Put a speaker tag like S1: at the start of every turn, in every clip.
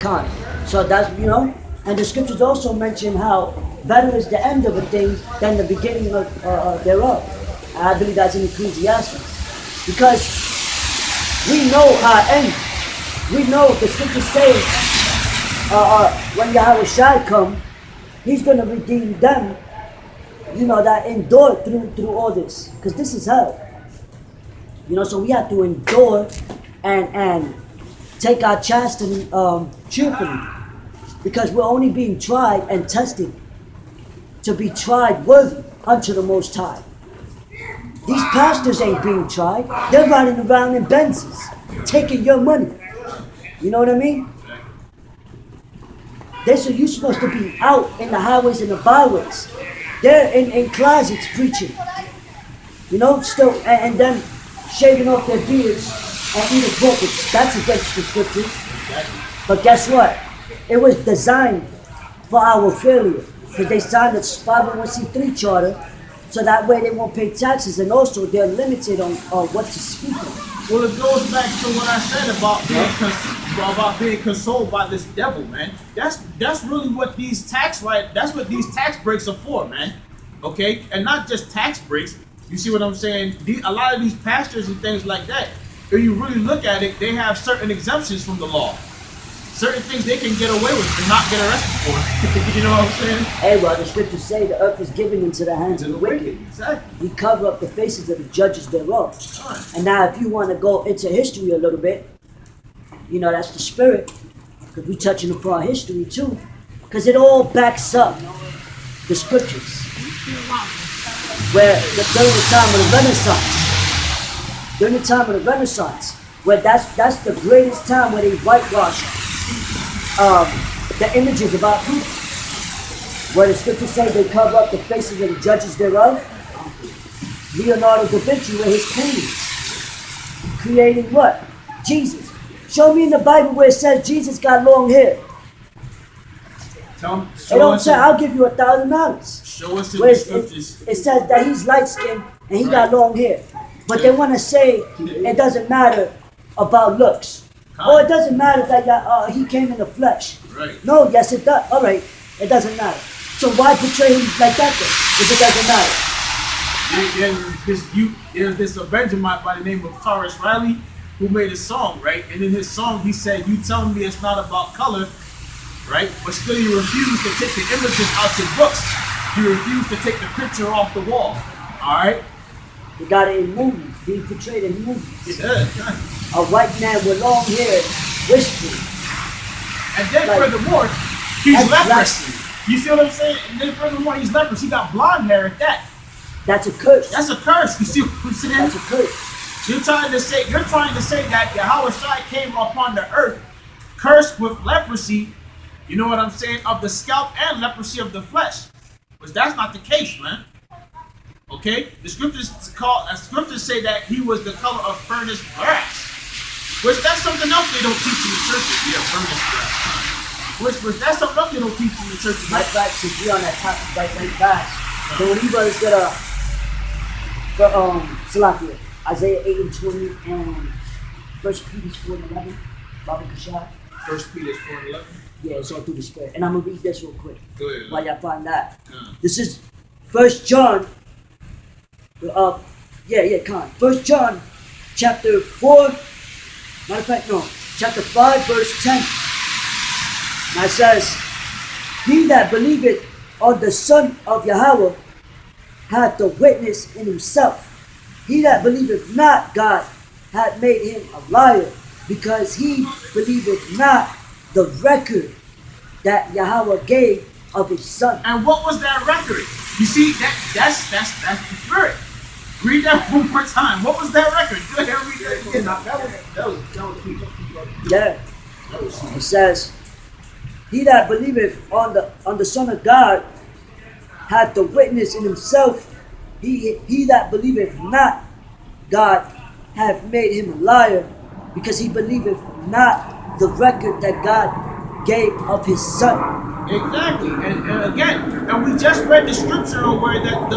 S1: Con. So that's, you know, and the scriptures also mention how better is the end of a thing than the beginning of thereof. I believe that's in Ecclesiastes. Because we know our end. We know the scriptures say when Yahawashi come, he's going to redeem them, you know, that endure through all this. Because this is hell. You know, so we have to endure and take our chastisement cheerfully. Because we're only being tried and tested to be tried worthy unto the Most High. These pastors ain't being tried. They're riding around in Benzes, taking your money. You know what I mean? They say you're supposed to be out in the highways and the byways. They're in closets preaching. You know, still, and then shaving off their beards and eating pork. That's against the scriptures. But guess what? It was designed for our failure. Because they signed a 501c3 charter, so that way they won't pay taxes, and also they're limited on what to speak on.
S2: Well, it goes back to what I said about being consoled by this devil, man. That's really what these tax breaks are for, man. Okay, and not just tax breaks. You see what I'm saying? A lot of these pastors and things like that, if you really look at it, they have certain exemptions from the law. Certain things they can get away with and not get arrested for. You know what I'm saying?
S1: Hey, well, the scriptures say the earth is given into the hands of the wicked.
S2: Exactly.
S1: We cover up the faces of the judges thereof.
S2: Right.
S1: And now if you want to go into history a little bit, you know, that's the spirit. Because we're touching upon history too. Because it all backs up the scriptures. Where during the time of the Renaissance, where that's the greatest time where they whitewash the images of our people. Where the scriptures say they cover up the faces of the judges thereof. Leonardo da Vinci with his paintings. Creating what? Jesus. Show me in the Bible where it says Jesus got long hair. It don't say, I'll give you $1,000.
S2: Show us in the scriptures.
S1: It says that he's light skinned and he got long hair. But they want to say it doesn't matter about looks. Or it doesn't matter that he came in the flesh.
S2: Right.
S1: No, yes it does. Alright, it doesn't matter. So why portray him like that then, if it doesn't matter?
S2: There's this Benjamin by the name of Taurus Riley who made a song, right? And in his song he said, you tell me it's not about color, right? But still you refuse to take the images out your books. You refuse to take the picture off the wall. Alright?
S1: You got it in movies, being portrayed in movies.
S2: Yeah.
S1: A white man with long hair, whispering.
S2: And then furthermore, he's leprous. You see what I'm saying? And then furthermore, he's leprous. He got blonde hair at that.
S1: That's a curse.
S2: That's a curse. You see what I'm saying?
S1: That's a curse.
S2: You're trying to say that Yahawashi came upon the earth cursed with leprosy, you know what I'm saying, of the scalp and leprosy of the flesh. But that's not the case, man. Okay? The scriptures say that he was the color of furnace brass. Which that's something else they don't teach in the churches. Yeah, furnace brass. Which that's something else they don't teach in the churches.
S1: My facts should be on that topic right fast. So when you brothers get Salakia, Isaiah 8 and 20 and 1 Peter 4 and 11, Baba Kashad.
S2: 1 Peter 4 and 11?
S1: Yeah, it's all through the spirit. And I'm going to read this real quick.
S2: Go ahead.
S1: While y'all find that. This is 1 John. 1 John chapter 4. Matter of fact, no. Chapter 5, verse 10. And it says, he that believeth on the Son of Yahawah hath the witness in himself. He that believeth not God hath made him a liar, because he believeth not the record that Yahawah gave of his Son.
S2: And what was that record? You see, that's the spirit. Read that one more time. What was that record? Go ahead and read that again.
S1: Yeah. It says, he that believeth on the Son of God hath the witness in himself. He that believeth not God hath made him a liar, because he believeth not the record that God gave of his Son.
S2: Exactly, and again, and we just read the scripture where that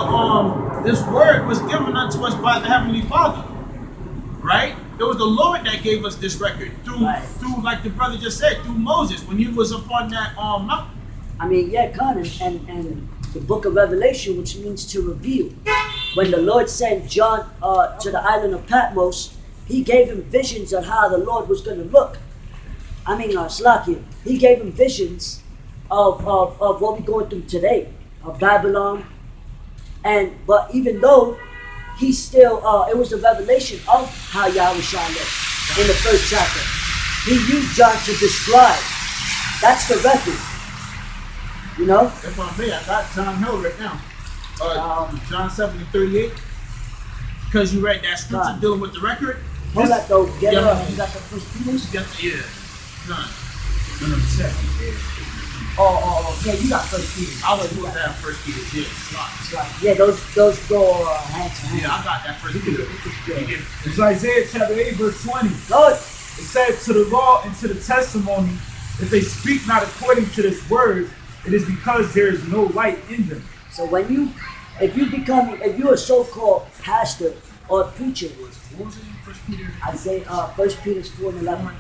S2: this word was given unto us by the Heavenly Father, right? It was the Lord that gave us this record through, like the brother just said, through Moses when he was upon that mountain.
S1: I mean, yeah, Con, and the book of Revelation, which means to reveal. When the Lord sent John to the island of Patmos, he gave him visions of how the Lord was going to look. I mean, Slakia, he gave him visions of what we're going through today, of Babylon. But even though he still, it was a revelation of how Yahawashi lived in the first chapter. He used John to describe. That's the record. You know?
S2: If I may, I got John Hill right now. John 7:38. Because you read that scripture dealing with the record.
S1: Hold that though. You got the first Peter's?
S2: Yeah. John. Number 7.
S1: Yeah, you got first Peter's.
S2: I was doing that first Peter's, yeah.
S1: Yeah, those go hand to hand.
S2: Yeah, I got that first Peter's.
S3: It's Isaiah chapter 8, verse 20.
S1: Good.
S3: It said, to the law and to the testimony, if they speak not according to this word, it is because there is no light in them.
S1: So if you're a so-called pastor or preacher,
S2: What was it in First Peter?
S1: Isaiah, 1 Peter 4:11.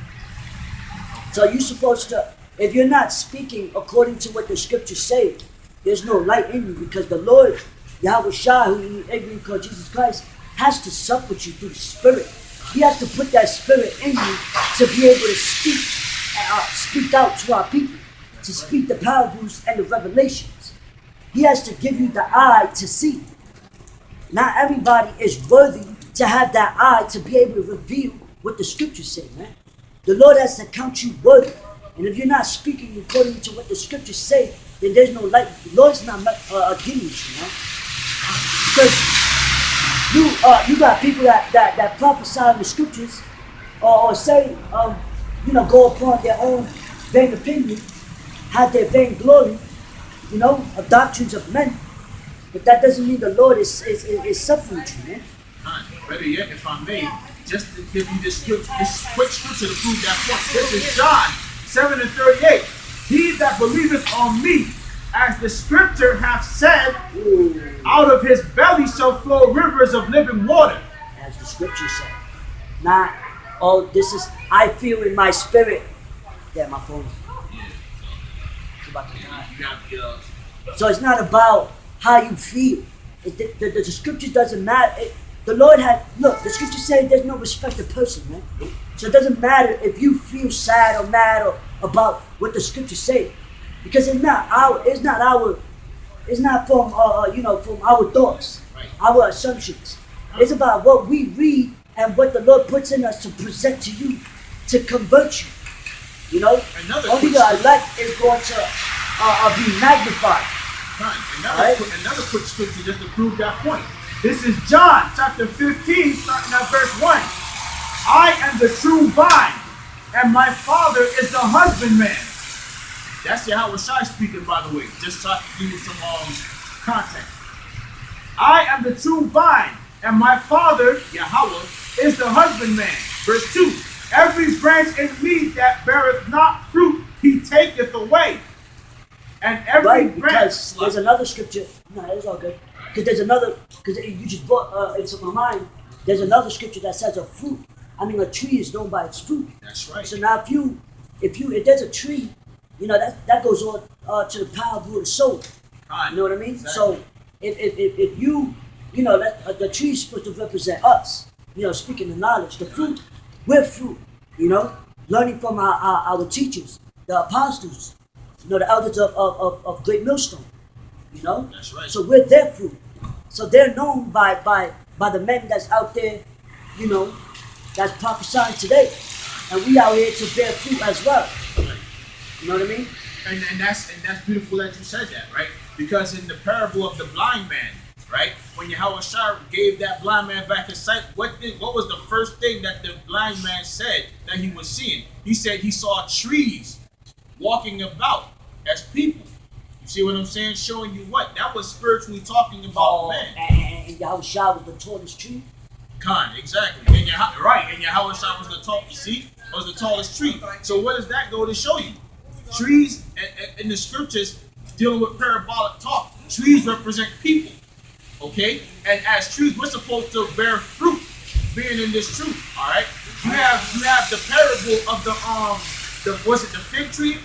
S1: So you're supposed to, if you're not speaking according to what the scriptures say, there's no light in you, because the Lord, Yahawashi, who you call Jesus Christ, has to sup with you through the Spirit. He has to put that Spirit in you to be able to speak out to our people, to speak the parables and the revelations. He has to give you the eye to see. Not everybody is worthy to have that eye to be able to reveal what the scriptures say, man. The Lord has to count you worthy. And if you're not speaking according to what the scriptures say, then there's no light. The Lord's not giving you, Because you got people that prophesy in the scriptures or say, go upon their own vain opinion, have their vain glory, of doctrines of men. But that doesn't mean the Lord is suffering you, man.
S2: Better yet, if I may, just to give you this quick scripture to prove that point. This is John 7:38. He that believeth on me, as the scripture hath said, out of his belly shall flow rivers of living water.
S1: As the scripture said. Not, this is, I feel in my spirit. Yeah, my phone. It's about to die. So it's not about how you feel. The scripture doesn't matter. The Lord the scripture says there's no respect of person, man. So it doesn't matter if you feel sad or mad or about what the scriptures say. Because it's not from from our thoughts, our assumptions. It's about what we read and what the Lord puts in us to present to you, to convert you. Only the elect is going to be magnified.
S2: Another quick scripture just to prove that point. This is John chapter 15, starting at verse 1. I am the true vine, and my Father is the husbandman. That's Yahawashi speaking, by the way, just to give you some context. I am the true vine, and my Father, Yahawah, is the husbandman. Verse 2. Every branch in me that beareth not fruit, he taketh away. And every
S1: because there's another scripture. No, it's all good. Because you just brought into my mind, there's another scripture that says a tree is known by its fruit.
S2: That's right.
S1: So now if there's a tree, that goes on to the parable of the soul. You know what I mean? Exactly. So if you, the tree is supposed to represent us, speaking the knowledge, the fruit, we're fruit, learning from our teachers, the apostles, the elders of Great Millstone,
S2: That's right.
S1: So we're their fruit. So they're known by the men that's out there, that's prophesying today. And we out here to bear fruit as well.
S2: Right.
S1: You know what I mean?
S2: And that's beautiful that you said that, right? Because in the parable of the blind man, right? When Yahawashi gave that blind man back his sight, what was the first thing that the blind man said that he was seeing? He said he saw trees walking about as people. You see what I'm saying? Showing you what? That was spiritually talking about man.
S1: And Yahawashi was the tallest tree.
S2: Exactly. And Yahawashi was the tallest tree. So what does that go to show you? Trees in the scriptures dealing with parabolic talk. Trees represent people. Okay? And as trees, we're supposed to bear fruit, being in this truth. All right? You have the parable of the fig tree?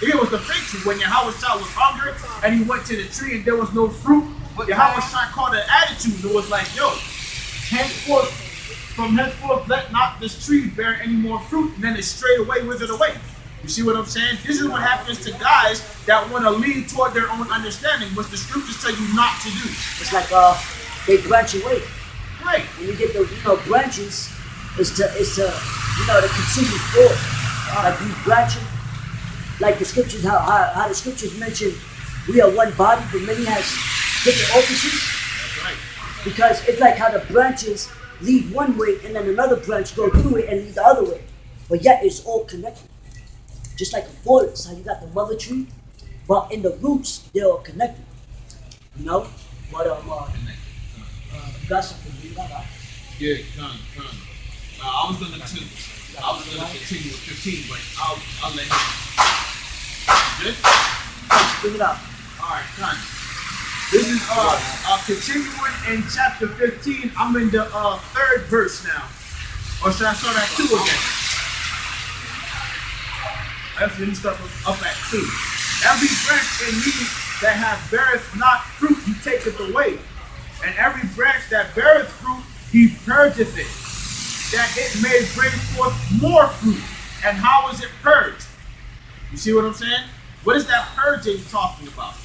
S2: It was the fig tree when Yahawashi was hungry and he went to the tree and there was no fruit. Yahawashi called an attitude. It was like, yo, from henceforth, let not this tree bear any more fruit, and then it straight away withered away. You see what I'm saying? This is what happens to guys that want to lead toward their own understanding, which the scriptures tell you not to do.
S1: It's like they branch away.
S2: Right.
S1: When you get the branches, is to to continue forth. Like you branching, like the scriptures, how the scriptures mention we are one body, but many has different offices.
S2: That's right.
S1: Because it's like how the branches lead one way and then another branch go through it and lead the other way. But yet it's all connected. Just like a forest, how you got the mother tree, but in the roots they're all connected. You know? But you got something to read about?
S2: Yeah, come. I was gonna continue with 15, but I'll let you. Good?
S1: Bring it up.
S2: Alright, come. This is continuing in chapter 15. I'm in the third verse now. Or should I start at 2 again? Actually, let me start up at 2. Every branch in me that hath beareth not fruit, he taketh away. And every branch that beareth fruit, he purgeth it, that it may bring forth more fruit. And how is it purged? You see what I'm saying? What is that purging talking about?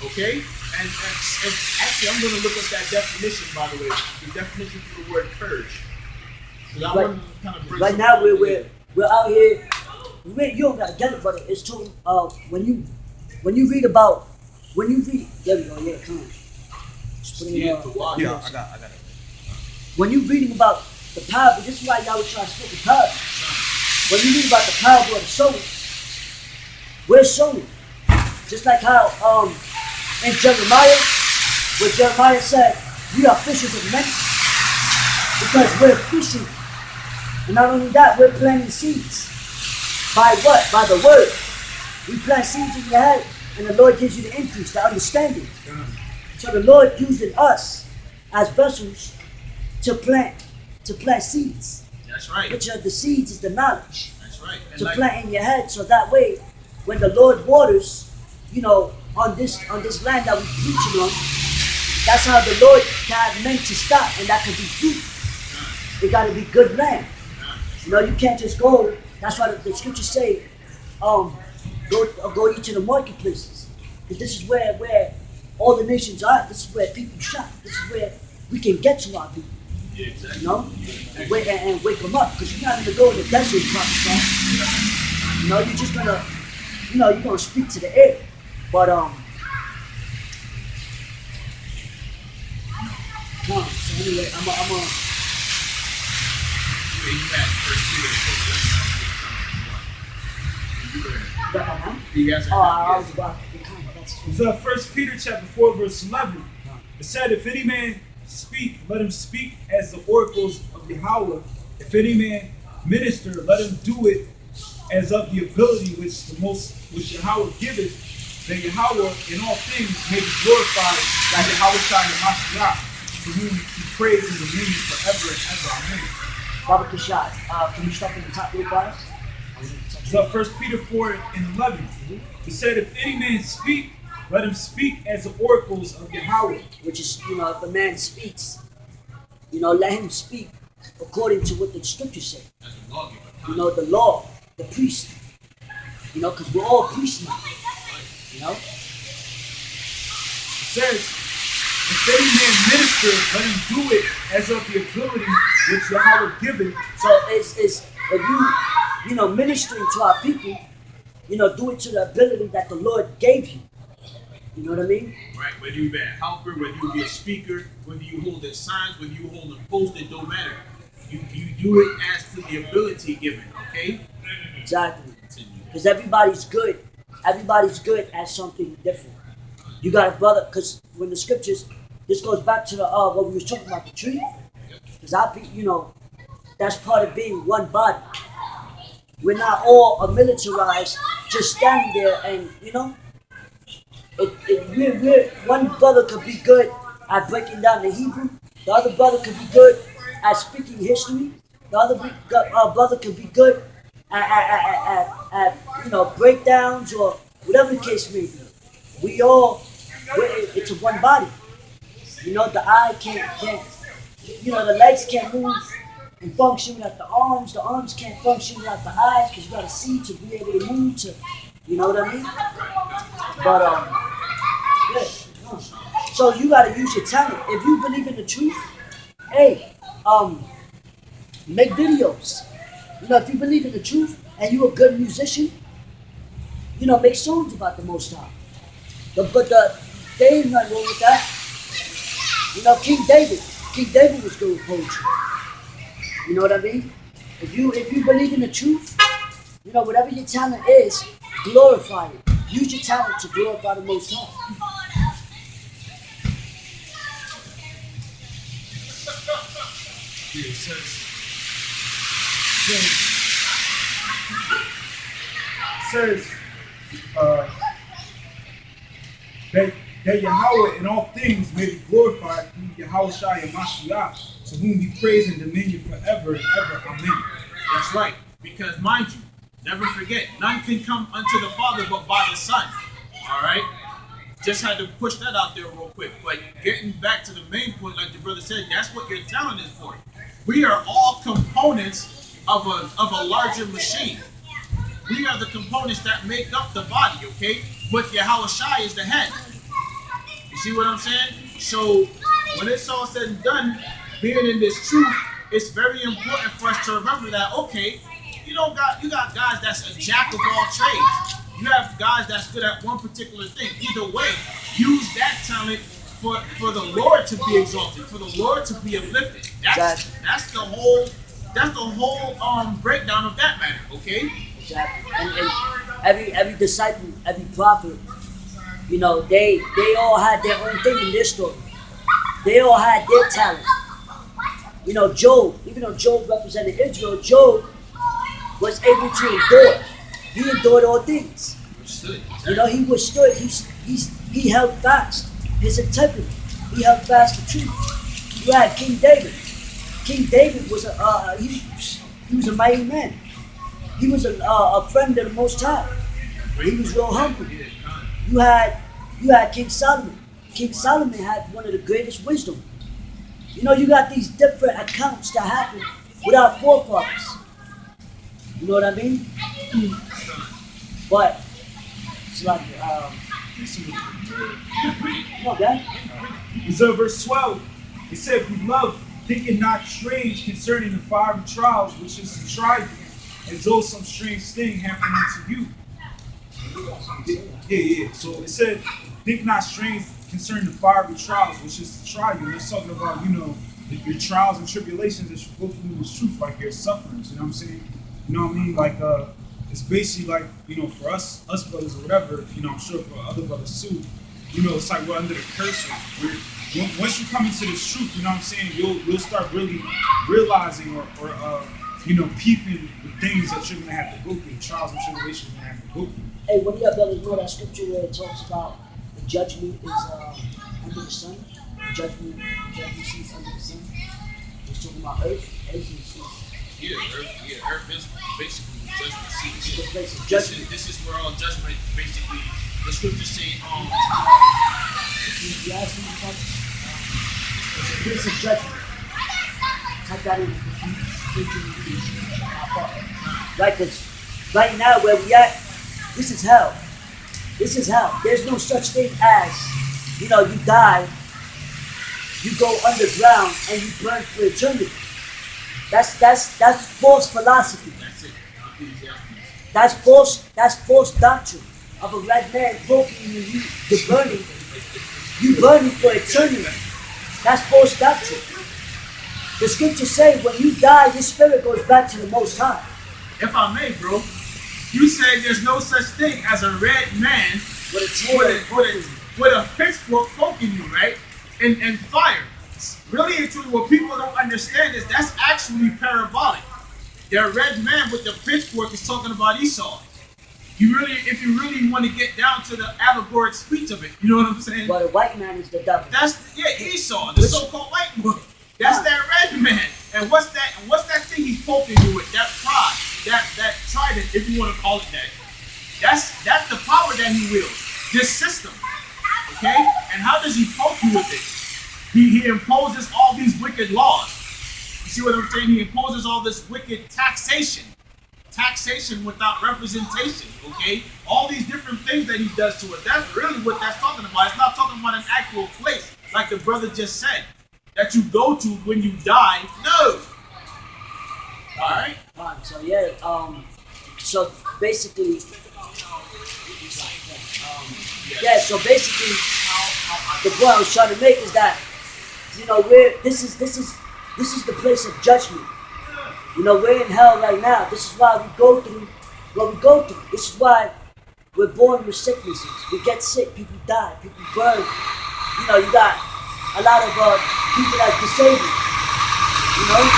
S2: Okay? And actually, I'm going to look up that definition, by the way. The definition for the word purge.
S1: Right now, we're out here. You don't got to get it, brother. It's talking when you read, there we go, yeah, come on. Just put it in,
S2: I got it.
S1: When you reading about the parable, this is why y'all was trying to speak the parable. When you read about the parable of the sower, we're sowing. Just like how in Jeremiah, where Jeremiah said, we are fishers of men, because we're fishing. And not only that, we're planting seeds. By what? By the word. We plant seeds in your head, and the Lord gives you the increase, the understanding. So the Lord using us as vessels to plant seeds.
S2: That's right.
S1: Which are the seeds is the knowledge.
S2: That's right. And
S1: to plant in your head, so that way, when the Lord waters, on this land that we're preaching on, that's how the Lord got meant to stop, and that could be fruit. It got to be good land. You can't just go. That's why the scriptures say, go ye to the marketplaces. Because this is where all the nations are. This is where people shop. This is where we can get to our people.
S2: Yeah, exactly.
S1: And wake them up. Because you're not going to go in the desert and prophesy. You're just going to, you're going to speak to the air. But, so anyway, I'm a
S3: It's 1 Peter chapter 4, verse 11. It said, if any man speak, let him speak as the oracles of Yahawah. If any man minister, let him do it as of the ability which Yahawah giveth, that Yahawah in all things may be glorified by Yahawashi and Mashiach, to whom he prays in the name forever and ever. Amen.
S1: Baba Kishad, can you stop in the top real fast?
S3: So 1 Peter 4 and 11. It said, if any man speak, let him speak as the oracles of Yahawah.
S1: Which is, if a man speaks, let him speak according to what the scriptures say. The law, the priest. Because we're all priests now. It
S3: says, if any man minister, let him do it as of the ability which Yahawah giveth.
S1: So it's if you ministering to our people, do it to the ability that the Lord gave you. You know what I mean?
S2: Right. Whether you be a helper, whether you be a speaker, whether you hold the signs, whether you hold a post, it don't matter. You do it as to the ability given. Okay.
S1: Exactly. Because everybody's good. Everybody's good at something different. You got a brother, because when the scriptures, this goes back to the what we was talking about, the tree. Because that's part of being one body. We're not all militarized, just standing there and one brother could be good at breaking down the Hebrew. The other brother could be good at speaking history. The other brother can be good at breakdowns or whatever the case may be. It's a one body. The eye can't the legs can't move and function without the arms can't function without the eyes, because you gotta see to be able to move you know what I mean? But yeah. So you gotta use your talent. If you believe in the truth, hey, make videos. If you believe in the truth and you're a good musician, make songs about the Most High. But there ain't nothing wrong with that. King David was good with poetry. You know what I mean? If you believe in the truth, whatever your talent is, glorify it. Use your talent to glorify the Most High.
S3: Yeah, it says that Yahawah in all things may be glorified through Yahawashi and Mashiach, to whom be praise and dominion forever and ever. Amen.
S2: That's right. Because mind you, never forget, none can come unto the Father but by the Son. All right? Just had to push that out there real quick. But getting back to the main point, like the brother said, that's what your talent is for. We are all components of a larger machine. We are the components that make up the body, okay? But Yahawashi is the head. You see what I'm saying? So when it's all said and done, being in this truth, it's very important for us to remember that, okay, you got guys that's a jack of all trades. You have guys that's good at one particular thing. Either way, use that talent for the Lord to be exalted, for the Lord to be uplifted. That's the whole breakdown of that matter, okay?
S1: Exactly. And every disciple, every prophet, they all had their own thing in their story. They all had their talent. Job, even though Job represented Israel, Job was able to endure. He endured all things. He withstood. He held fast his integrity. He held fast the truth. You had King David. King David was he was a mighty man. He was a friend of the Most High. He was real humble. You had King Solomon. King Solomon had one of the greatest wisdom. You got these different accounts that happen without forefathers. You know what I mean? But it's like come on, guys.
S3: So verse 12, it said, "Beloved, think it not strange concerning the fiery trials which is to try you, as though some strange thing happened unto you." Yeah. So it said, "Think not strange concerning the fiery trials which is to try you." And it's talking about, your trials and tribulations that you go through in this truth, like your sufferings. You know what I'm saying? You know what I mean? Like it's basically like, for us brothers or whatever. I'm sure for other brothers too. It's like we're under the curse. Once you come into this truth, you know what I'm saying, you'll start really realizing or peeping the things that you're gonna have to go through, the trials and tribulations you're gonna have to go through.
S1: Hey, one of your brothers know that scripture where it talks about the judgment is under the sun? Judgment seats under the sun. It's talking about earth. Earth is
S2: Earth is basically the judgment seat.
S1: It's the place of judgment.
S2: This is where all judgment basically, the scriptures say,
S1: you ask me about it's a place of judgment. Type that in. Right, because right now where we at, this is hell. This is hell. There's no such thing as, you die, you go underground, and you burn for eternity. That's false philosophy.
S2: That's it.
S1: That's false doctrine of a red man poking you're burning. You burning for eternity. That's false doctrine. The scriptures say when you die, your spirit goes back to the Most High.
S2: If I may, bro, you said there's no such thing as a red man with a pitchfork poking you, right? And fire. Really and truly, what people don't understand is that's actually parabolic. The red man with the pitchfork is talking about Esau. If you really want to get down to the allegoric speech of it, you know what I'm saying?
S1: But the white man is the devil.
S2: That's Esau, the so-called white boy. That's that red man. And what's that? And what's that thing he's poking you with? That pride, that trident, if you want to call it that. That's the power that he wields. This system, okay? And how does he poke you with it? He imposes all these wicked laws. You see what I'm saying? He imposes all this wicked taxation without representation, okay? All these different things that he does to us. That's really what that's talking about. It's not talking about an actual place, like the brother just said, that you go to when you die. No. All right.
S1: So yeah. So basically, yeah. So basically, the point I was trying to make is that, you know, this is the place of judgment. You know, we're in hell right now. This is why we go through what we go through. This is why we're born with sicknesses. We get sick, people die, people burn. You know, you got a lot of people that's disabled. You know?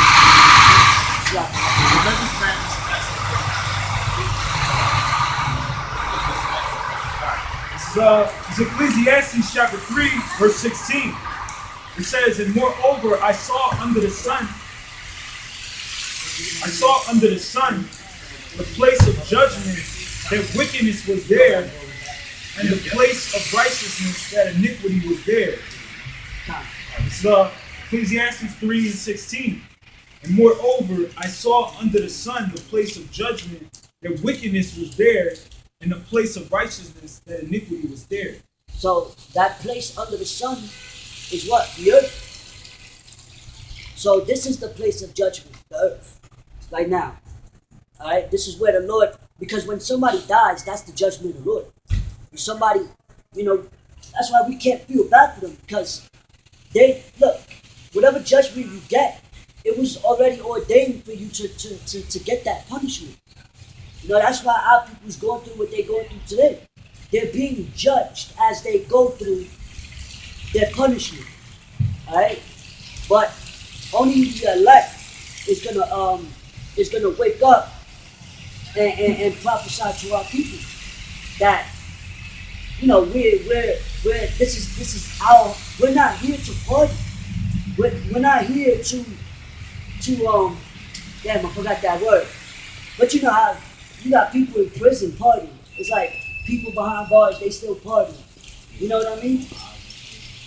S3: It's Ecclesiastes chapter 3, verse 16. It says, and moreover, I saw under the sun the place of judgment, that wickedness was there, and the place of righteousness, that iniquity was there. It's Ecclesiastes 3 and 16. And moreover, I saw under the sun the place of judgment, that wickedness was there, and the place of righteousness, that iniquity was there.
S1: So that place under the sun is what? The earth. So this is the place of judgment, the earth, right now. All right, this is where the Lord, because when somebody dies, that's the judgment of the Lord. When somebody, you know, that's why we can't feel bad for them, because they, look, whatever judgment you get, it was already ordained for you to get that punishment. You know, that's why our people's going through what they're going through today. They're being judged as they go through their punishment. All right, but only the elect is gonna wake up and prophesy to our people that, you know, we're this is our, we're not here to party. We're not here to damn, I forgot that word. But you know how you got people in prison partying. It's like people behind bars, they still partying. You know what I mean?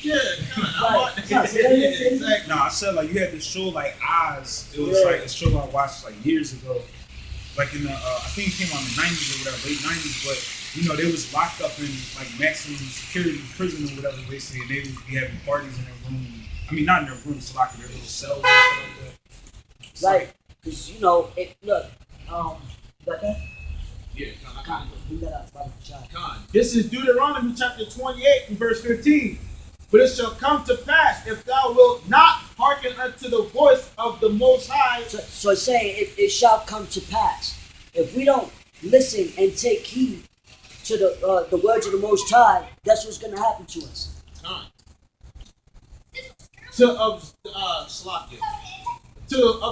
S2: Yeah,
S3: Exactly. No, I said like you had this show like Oz. It was like a show I watched like years ago. Like in the I think it came out in the 90s or whatever, late 90s, but you know, they was locked up in like maximum security prison or whatever basically, and they would be having parties in their room. I mean, not in their rooms, locked in their little cells and stuff like that.
S1: Right, because you know, look, got that?
S2: Yeah,
S1: Con.
S2: This is Deuteronomy chapter 28 and verse 15. But it shall come to pass, if thou wilt not hearken unto the voice of the Most High.
S1: So it's saying it shall come to pass. If we don't listen and take heed to the words of the Most High, that's what's going to happen to us.
S2: Of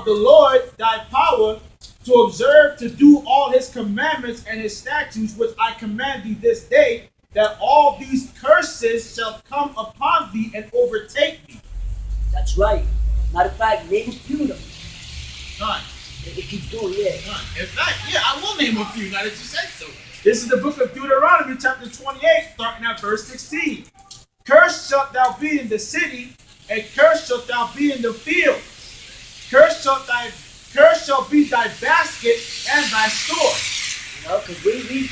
S2: the Lord thy power, to observe to do all his commandments and his statutes, which I command thee this day, that all these curses shall come upon thee and overtake thee.
S1: That's right. Matter of fact, name a few of them.
S2: None.
S1: It keeps going, yeah.
S2: None. In fact, yeah, I will name a few now that you said so. This is the book of Deuteronomy, chapter 28, starting at verse 16. Cursed shalt thou be in the city, and cursed shalt thou be in the field. Cursed shall be thy basket and thy store.
S1: You know, because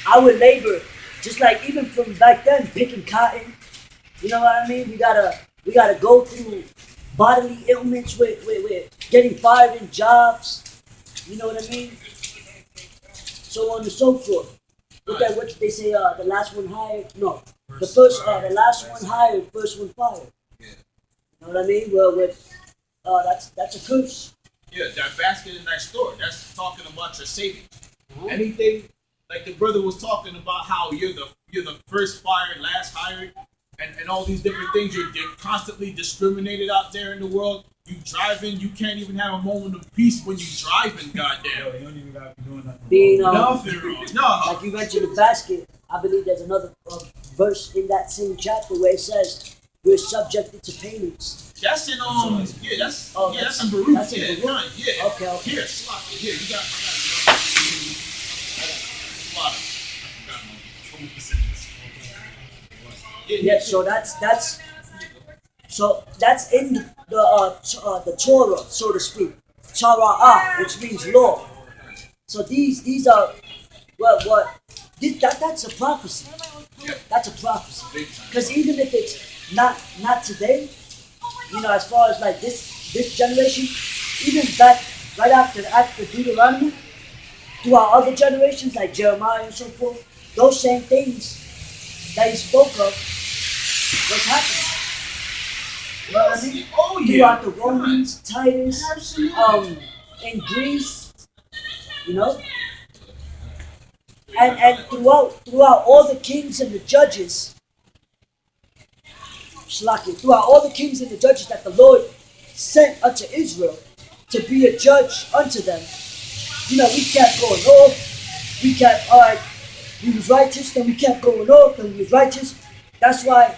S1: our labor, just like even from back then, picking cotton, you know what I mean? We gotta go through bodily ailments with getting fired in jobs. You know what I mean? So on and so forth. Look at what they say. The last one hired. No, the last one hired, first one fired.
S2: Yeah.
S1: You know what I mean? Well, that's a curse.
S2: Yeah, that basket in that store. That's talking about your savings. Anything like the brother was talking about, how you're the first fired, last hired, and all these different things. You're constantly discriminated out there in the world. You driving, you can't even have a moment of peace when you driving. Goddamn,
S3: you don't even gotta be doing nothing.
S2: Nothing wrong. No.
S1: Like you mentioned the basket. I believe there's another verse in that same chapter where it says we're subjected to payments.
S2: That's in yeah, that's
S1: Oh,
S2: yeah, that's in Baruch.
S1: that's in
S2: Yeah,
S1: Baruch?
S2: nine, yeah.
S1: Okay, okay.
S2: Here, slot. Here, you got.
S1: Yeah, so that's in the Torah, so to speak. Torah, which means law. So these are that's a prophecy. That's a prophecy. Because even if it's not today, as far as like this generation, even back right after Deuteronomy, throughout other generations like Jeremiah and so forth, those same things that he spoke of was happening. You know what I mean?
S2: Oh yeah.
S1: Throughout the Romans, Titus,
S2: Absolutely.
S1: in Greece, and throughout all the kings and the judges, throughout all the kings and the judges that the Lord sent unto Israel to be a judge unto them, we kept going off. We kept, all right, we was righteous, then we kept going off, then we was righteous. That's why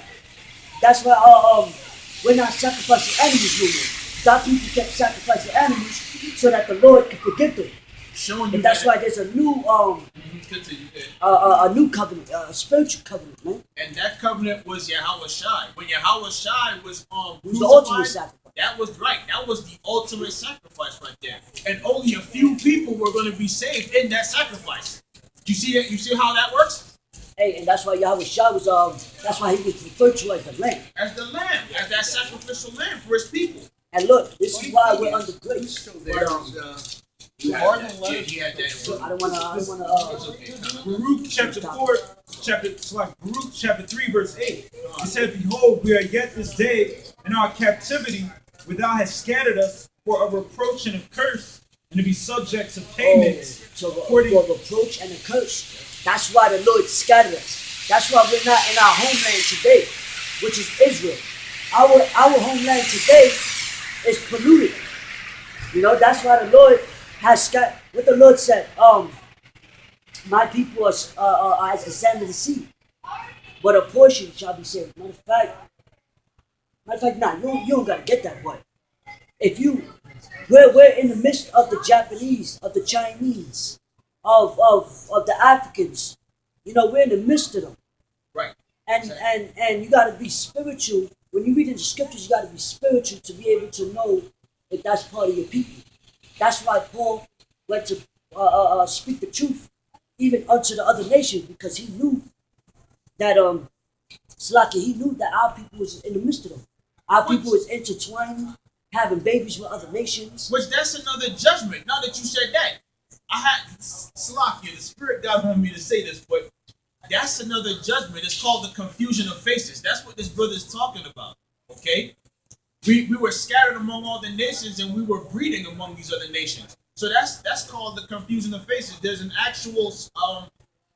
S1: we're not sacrificing animals no more. Our people kept sacrificing animals so that the Lord could forgive them.
S2: Showing you
S1: And that's why there's a new covenant, a spiritual covenant, man.
S2: And that covenant was Yahawashi. When Yahawashi was
S1: Who's the ultimate
S2: crucified,
S1: sacrifice.
S2: that was right. That was the ultimate sacrifice right there. And only a few people were going to be saved in that sacrifice. You see that? You see how that works?
S1: Hey, and that's why Yahawashi was that's why he was referred to as the Lamb.
S2: As the lamb, as that sacrificial lamb for his people.
S1: And look, this is why we're under grace.
S2: He had that.
S1: I don't wanna
S3: Baruch chapter 4, Baruch chapter 3, verse 8. He said, Behold, we are yet this day in our captivity, where thou hast scattered us for a reproach and a curse, and to be subject to payments.
S1: For reproach and a curse. That's why the Lord scattered us. That's why we're not in our homeland today, which is Israel. Our homeland today is polluted. That's why the Lord has scattered. What the Lord said, my people are as the sand of the sea, but a portion shall be saved. Matter of fact, nah, you don't gotta get that way. We're in the midst of the Japanese, of the Chinese, of the Africans. We're in the midst of them.
S2: Right.
S1: And you gotta be spiritual. When you read in the scriptures, you gotta be spiritual to be able to know that that's part of your people. That's why Paul went to speak the truth even unto the other nations, because he knew that he knew that our people was in the midst of them. Our people was intertwining, having babies with other nations.
S2: Which that's another judgment. Now that you said that, I had Slakia, the Spirit God wanted me to say this, but that's another judgment. It's called the confusion of faces. That's what this brother is talking about. Okay? We were scattered among all the nations, and we were breeding among these other nations. So that's called the confusion of faces. There's an actual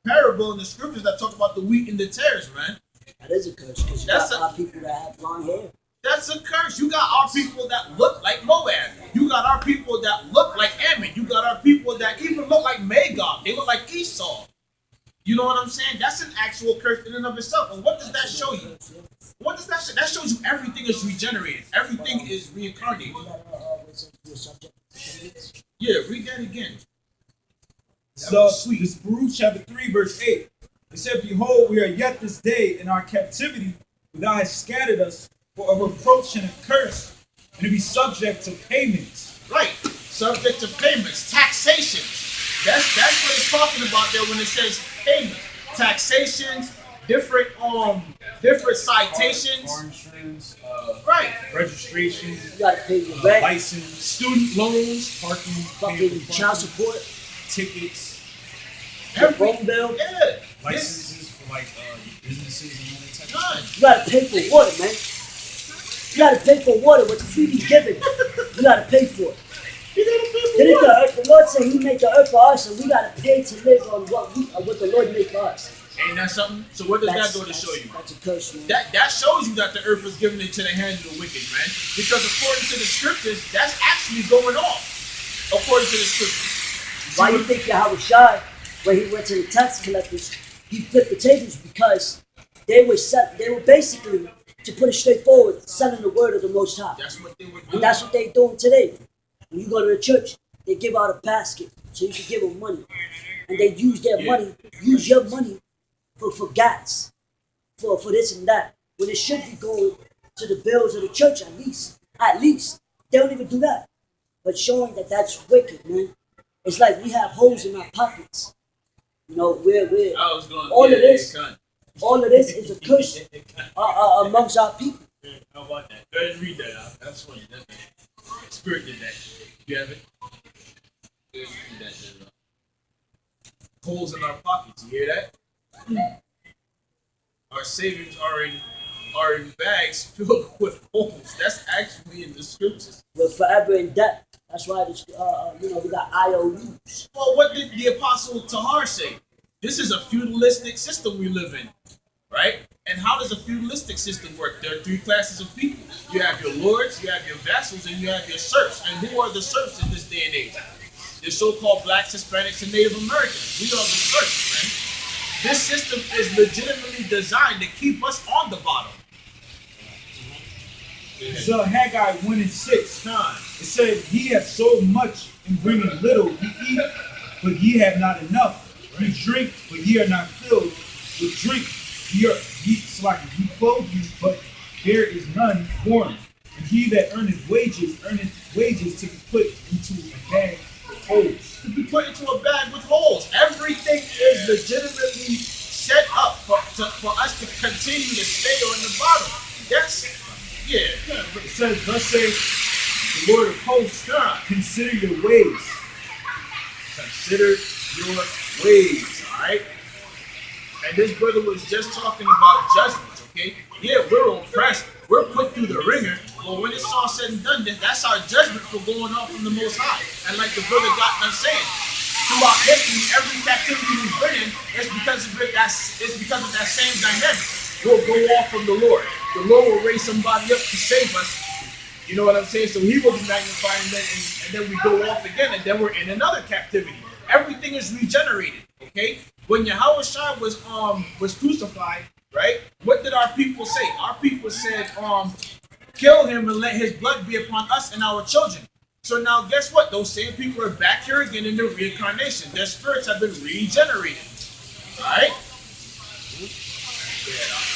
S2: parable in the scriptures that talk about the wheat and the tares, man.
S1: That is a curse, because you got our people that have long hair.
S2: That's a curse. You got our people that look like Moab. You got our people that look like Ammon. You got our people that even look like Magog. They look like Esau. You know what I'm saying? That's an actual curse in and of itself. And what does that show you? What does that show? That shows you everything is regenerated. Everything is reincarnated. Yeah, read that again.
S3: So, this Baruch chapter 3, verse 8. It said, Behold, we are yet this day in our captivity, where thou hast scattered us for a reproach and a curse, and to be subject to payments.
S2: Right. Subject to payments. Taxations. That's what it's talking about there when it says payment. Taxations, different citations.
S3: Car insurance,
S2: right.
S3: registration,
S1: You gotta pay your rent,
S3: license,
S2: Student loans.
S3: parking,
S1: fucking child support,
S3: tickets,
S1: your phone bill.
S2: Yeah.
S3: licenses for businesses and all that type of stuff.
S1: You gotta pay for water, man. You gotta pay for water. What's freely given, you gotta pay for it. The Lord said He made the earth for us, and we gotta pay to live on what the Lord made for us.
S2: Ain't that something? So what does that go to show you?
S1: That's a curse, man.
S2: That shows you that the earth was given into the hands of the wicked, man. Because according to the scriptures, that's actually going off. According to the scriptures.
S1: Why do you think Yahawashi, when he went to the tax collectors, he flipped the tables? Because they were basically To put it straightforward, selling the word of the Most High.
S2: That's what they were doing.
S1: And that's what they're doing today. When you go to the church, they give out a basket so you can give them money. And they use their money, use your money for gas, for this and that. When it should be going to the bills of the church at least. At least. They don't even do that. But showing that that's wicked, man. It's like we have holes in our pockets. You know, we're all of this is a curse amongst our people.
S2: How about that? Go ahead and read that out. That's funny. Spirit did that. You have it? Go ahead and read that. Holes in our pockets. You hear that? Our savings are in bags filled with holes. That's actually in the scriptures.
S1: We're forever in debt. That's why this, we got IOUs.
S2: Well, what did the Apostle Tahar say? This is a feudalistic system we live in, right? And how does a feudalistic system work? There are three classes of people. You have your lords, you have your vassals, and you have your serfs. And who are the serfs in this day and age? The so-called blacks, Hispanics, and Native Americans. We are the serfs, man. This system is legitimately designed to keep us on the bottom.
S3: So Haggai 1:6, it said, "Ye have so much and bringing little. Ye eat, but ye have not enough. Ye drink, but ye are not filled. With drink, ye clothe you, but there is none warm. And he that earneth wages to be put into a bag with holes."
S2: To be put into a bag with holes. Everything is legitimately set up for us to continue to stay on the bottom.
S3: It says, "Thus saith the Lord of hosts, consider your ways."
S2: Consider your ways, alright? And this brother was just talking about judgments, okay? Yeah, we're oppressed. We're put through the ringer. But when it's all said and done, that's our judgment for going off from the Most High. And like the brother got done saying, throughout history, every captivity we've been in, it's because of that same dynamic. We'll go off from the Lord. The Lord will raise somebody up to save us. You know what I'm saying? So he will be magnified, and then we go off again, and then we're in another captivity. Everything is regenerated. Okay? When Yahawashi was crucified, right? What did our people say? Our people said, kill him and let his blood be upon us and our children. So now guess what? Those same people are back here again in the reincarnation. Their spirits have been regenerated. Alright? Yeah.